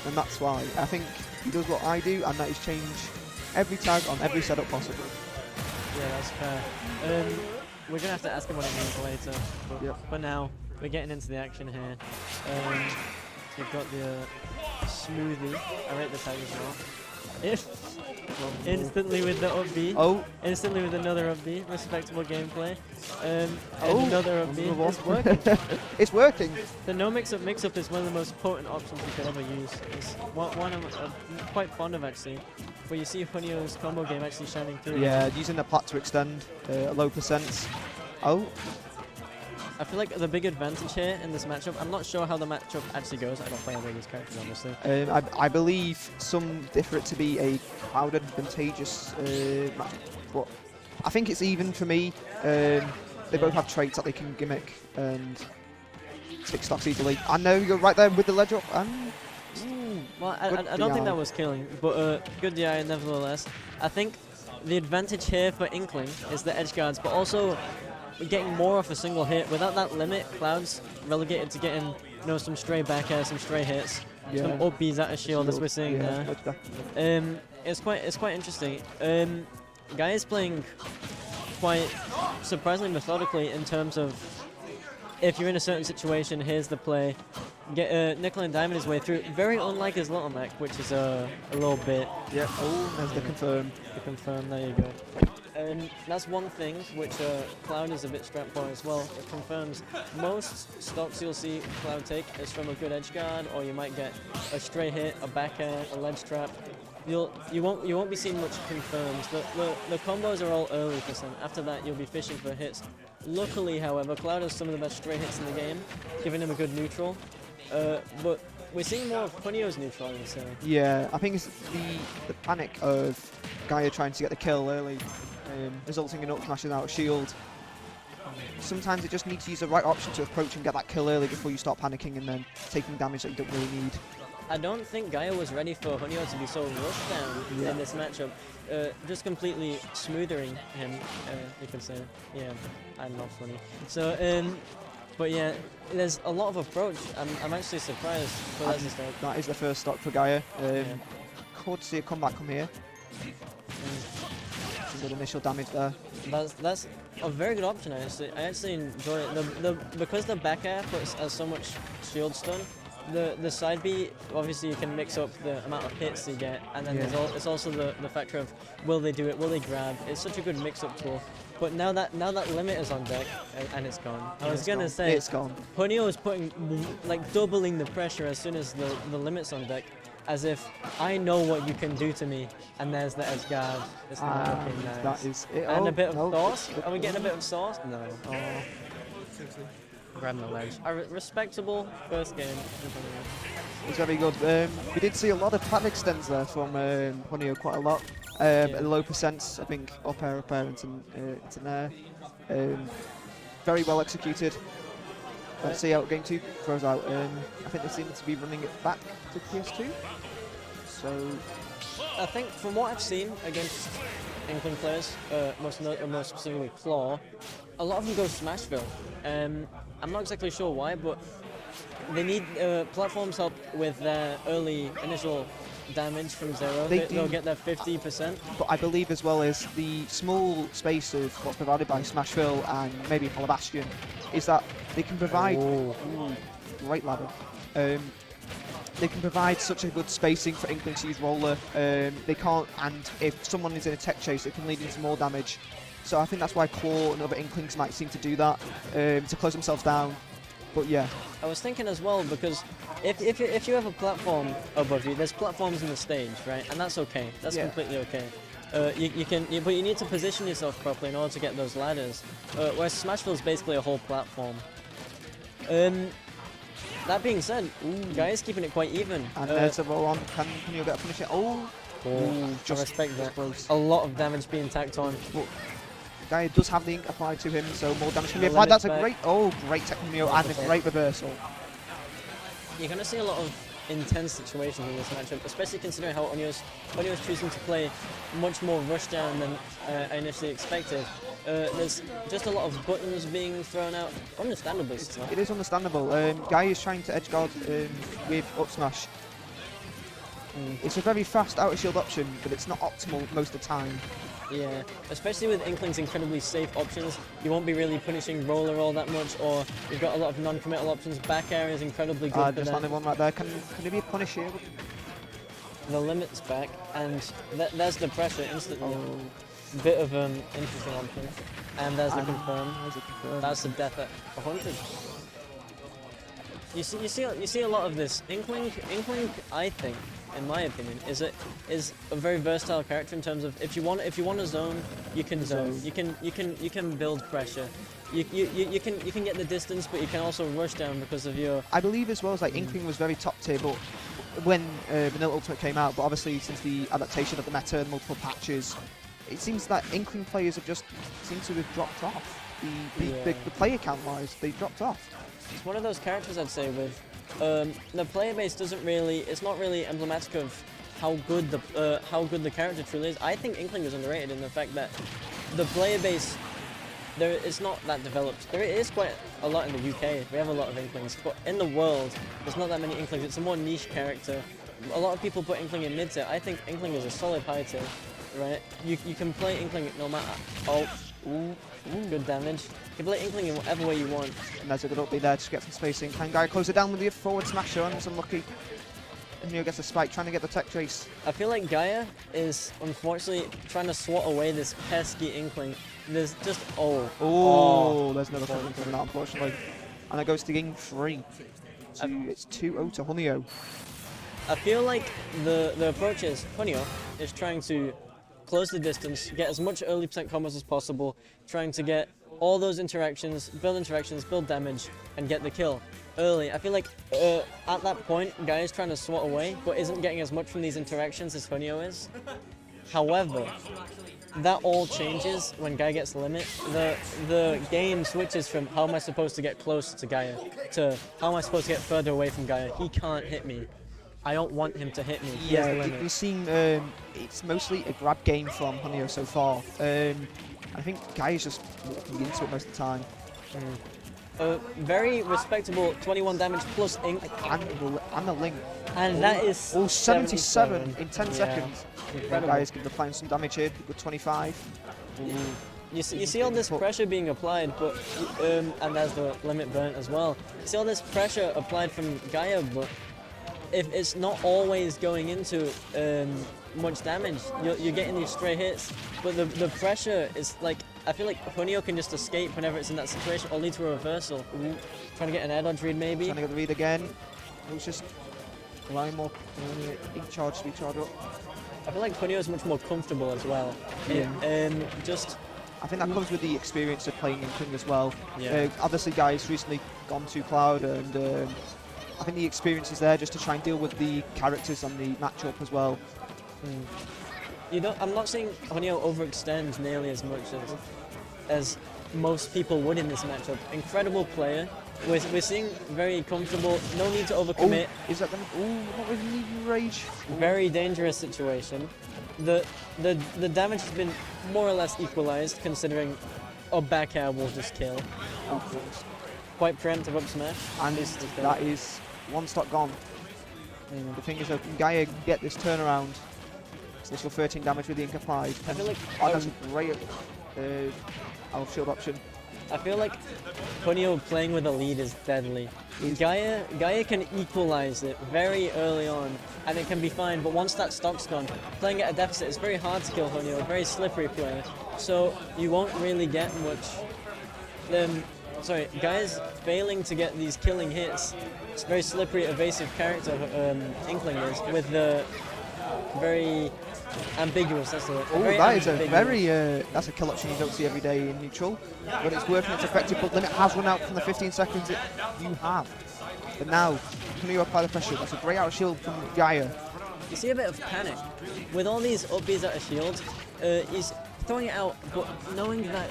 and that's why I think he does what I do, and that is change every tag on every setup possible. Yeah, that's fair. We're gonna have to ask him what it means later, but for now, we're getting into the action here. We've got the smoothie. I rate the tag as well. Instantly with the up B. Oh. Instantly with another up B. Respectable gameplay. And another up B. It's working. It's working. The no mix-up is one of the most potent options you could ever use. It's one I'm quite fond of actually. Where you see Hunio's combo game actually shining through. Yeah, using the plat to extend a low percent. Oh. I feel like the big advantage here in this matchup, I'm not sure how the matchup actually goes. I don't play any of these characters, honestly. I believe some differ it to be a Cloud advantageous matchup, but I think it's even for me. They both have traits that they can gimmick and stick stocks easily. I know you're right there with the ledge up. Well, I don't think that was killing, but good DI nevertheless. I think the advantage here for Inkling is the edge guards, but also getting more off a single hit. Without that limit, Cloud's relegated to getting some stray back air, some stray hits, some up Bs at a shield, as we're seeing there. It's quite interesting. Gaya is playing quite surprisingly methodically in terms of if you're in a certain situation, here's the play. Get Nickel and Diamond his way through. Very unlike his Little Mac, which is a little bit. Yeah. Oh, there's the confirm. The confirm. There you go. That's one thing which Cloud is a bit strapped for as well. It confirms most stocks you'll see Cloud take is from a good edge guard, or you might get a stray hit, a back air, a ledge trap. You won't be seeing much confirms. The combos are all early for some. After that, you'll be fishing for hits. Luckily, however, Cloud has some of the best stray hits in the game, giving him a good neutral. But we're seeing more of Hunio's neutral, I would say. Yeah, I think it's the panic of Gaya trying to get the kill early, resulting in up smashing out a shield. Sometimes it just needs to use the right option to approach and get that kill early before you start panicking and then taking damage that you don't really need. I don't think Gaya was ready for Hunio to be so rushed down in this matchup. Just completely smoothering him, you could say. Yeah, I'm not funny. So, but yeah, there's a lot of approach. I'm actually surprised for that to start. That is the first stock for Gaya. Could see a comeback come here. Some good initial damage there. That's a very good option. I actually enjoy it. Because the back air has so much shield stun. The side B, obviously you can mix up the amount of hits you get, and then it's also the factor of will they do it, will they grab. It's such a good mix-up tool. But now that limit is on deck and it's gone. I was gonna say it's gone. Hunio is putting doubling the pressure as soon as the limit's on deck, as if I know what you can do to me. And there's the edge guard. It's not looking nice. That is it. And a bit of sauce. Are we getting a bit of sauce? No. Grabbing the ledge. A respectable first game. It's very good. We did see a lot of pattern extends there from Hunio, quite a lot. At low percents, I think up air, into there. Very well executed. Let's see how game 2 throws out. I think they seem to be running it back to PS2. So I think from what I've seen against Inkling players, most specifically Claw, a lot of them go Smashville. I'm not exactly sure why, but they need platforms help with their early initial damage from zero. They'll get their 50%. But I believe as well as the small space of what's provided by Smashville and maybe Apollo Bastion is that they can provide great ladder. They can provide such a good spacing for Inkling to use roller. They can't, and if someone is in a tech chase, it can lead into more damage. So I think that's why Claw and other Inklings might seem to do that, to close themselves down. But yeah. I was thinking as well, because if you have a platform above you, there's platforms in the stage, right? And that's okay. That's completely okay. But you need to position yourself properly in order to get those ladders. Whereas Smashville is basically a whole platform. That being said, Gaya's keeping it quite even. And there's a roll on. Can you get a finish it? I respect that. A lot of damage being tacked on. But Gaya does have the ink applied to him, so more damage can be applied. That's a great tech from Neo and a great reversal. You're going to see a lot of intense situations in this matchup, especially considering how Onyo's choosing to play much more rushdown than I initially expected. There's just a lot of buttons being thrown out, understandably. It is understandable. Gaya is trying to edge guard with up smash. It's a very fast outer shield option, but it's not optimal most of the time. Yeah, especially with Inkling's incredibly safe options, you won't be really punishing roller all that much, or you've got a lot of non-committal options. Back air is incredibly good. Just landed one right there. Can there be a punish here? The limit's back, and there's the pressure instantly. Bit of interesting option, and there's the confirm. That's the death at 100. You see a lot of this. Inkling, I think, in my opinion, is a very versatile character in terms of if you want a zone, you can zone. You can build pressure. You can get the distance, but you can also rush down because of your. I believe as well as like Inkling was very top tier, but when Vanilla Ultimate came out, but obviously since the adaptation of the meta and multiple patches, it seems that Inkling players have just seemed to have dropped off. The player count wise, they dropped off. It's one of those characters I'd say with the player base doesn't really. It's not really emblematic of how good the character truly is. I think Inkling is underrated in the fact that the player base it's not that developed. There is quite a lot in the UK. We have a lot of Inklings, but in the world, there's not that many Inklings. It's a more niche character. A lot of people put Inkling in mid tier. I think Inkling is a solid high tier, right? You can play Inkling no matter. Good damage. You can play Inkling in whatever way you want. And there's a good up B there to get some spacing. Can Gaya close it down with the forward smasher on? It's unlucky. And Neo gets a spike, trying to get the tech trace. I feel like Gaya is unfortunately trying to swat away this pesky Inkling. There's just there's another problem coming out, unfortunately. And it goes to game 3. It's 2-0 to Hunio. I feel like the approach is Hunio is trying to close the distance, get as much early percent combos as possible, trying to get all those interactions, build damage, and get the kill early. I feel like at that point, Gaya is trying to swat away, but isn't getting as much from these interactions as Hunio is. However, that all changes when Gaya gets limit. The game switches from how am I supposed to get close to Gaya to how am I supposed to get further away from Gaya. He can't hit me. I don't want him to hit me. He has the limit. We've seen it's mostly a grab game from Hunio so far. I think Gaya's just walking into it most of the time. Very respectable 21 damage plus Ink. And the link. And that is 77 in 10 seconds. Incredible. Gaya's applying some damage here with 25. You see all this pressure being applied, but and there's the limit burnt as well. You see all this pressure applied from Gaya, but if it's not always going into much damage, you're getting these stray hits. But the pressure is like, I feel like Hunio can just escape whenever it's in that situation or lead to a reversal. Trying to get an air dodge read maybe. Trying to get the read again. It was just allowing more ink charge to be charged up. I feel like Hunio is much more comfortable as well. I think that comes with the experience of playing Inkling as well. Yeah. Obviously, Guy's recently gone to Cloud, and I think the experience is there just to try and deal with the characters on the matchup as well. I'm not seeing Hunio overextend nearly as much as most people would in this matchup. Incredible player. We're seeing very comfortable. No need to overcommit. Is that going to? Not really needing rage. Very dangerous situation. The damage has been more or less equalized, considering a back air will just kill. Quite preemptive up smash. And that is one stock gone. The thing is, can Gaya get this turnaround? So this will 13 damage with the ink applied. I feel like that's a great out of shield option. I feel like Hunio playing with a lead is deadly. Gaya can equalize it very early on, and it can be fine, but once that stock's gone, playing at a deficit is very hard to kill Hunio, a very slippery player, so you won't really get much. Gaya's failing to get these killing hits. It's a very slippery, evasive character, Inkling is, with the very ambiguous, that's the word. That is that's a kill option you don't see every day in neutral, but it's working, it's effective, but limit has run out from the 15 seconds that you have. But now, can you apply the pressure? That's a great out shield from Gaya. You see a bit of panic. With all these up Bs out of shield, he's throwing it out, but knowing that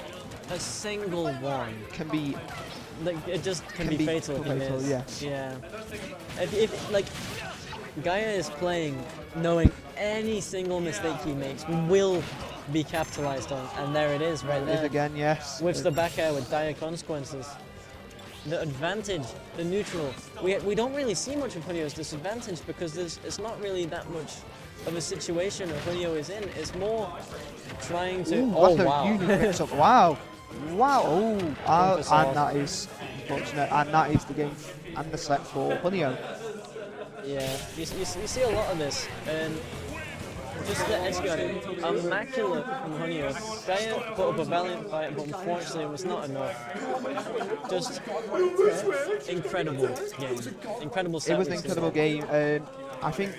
a single one can be... it just can be fatal if he misses. Yes. Yeah. If like, Gaya is playing knowing any single mistake he makes will be capitalized on, and there it is right there. Again, yes. With the back air with dire consequences. the advantage, the neutral. We don't really see much of Hunio's disadvantage because it's not really that much of a situation that Hunio is in. It's more trying to. Ooh, Oh that's a wow! unique mix-up. Wow. Wow. Oh, and that is unfortunate. And that is the game and the set for Hunio. Yeah, you see a lot of this, and just the edge guarding, immaculate from Hunio. Gaya put up a valiant fight, but unfortunately it was not enough. Just incredible game, incredible set. It was an incredible game. I think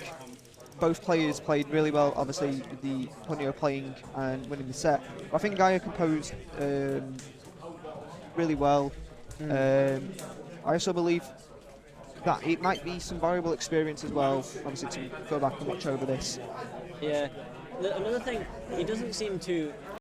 both players played really well. Obviously, the Hunio playing and winning the set. But I think Gaya composed really well. I also believe that it might be some valuable experience as well. Obviously, to go back and watch over this. Yeah. Another thing, he doesn't seem to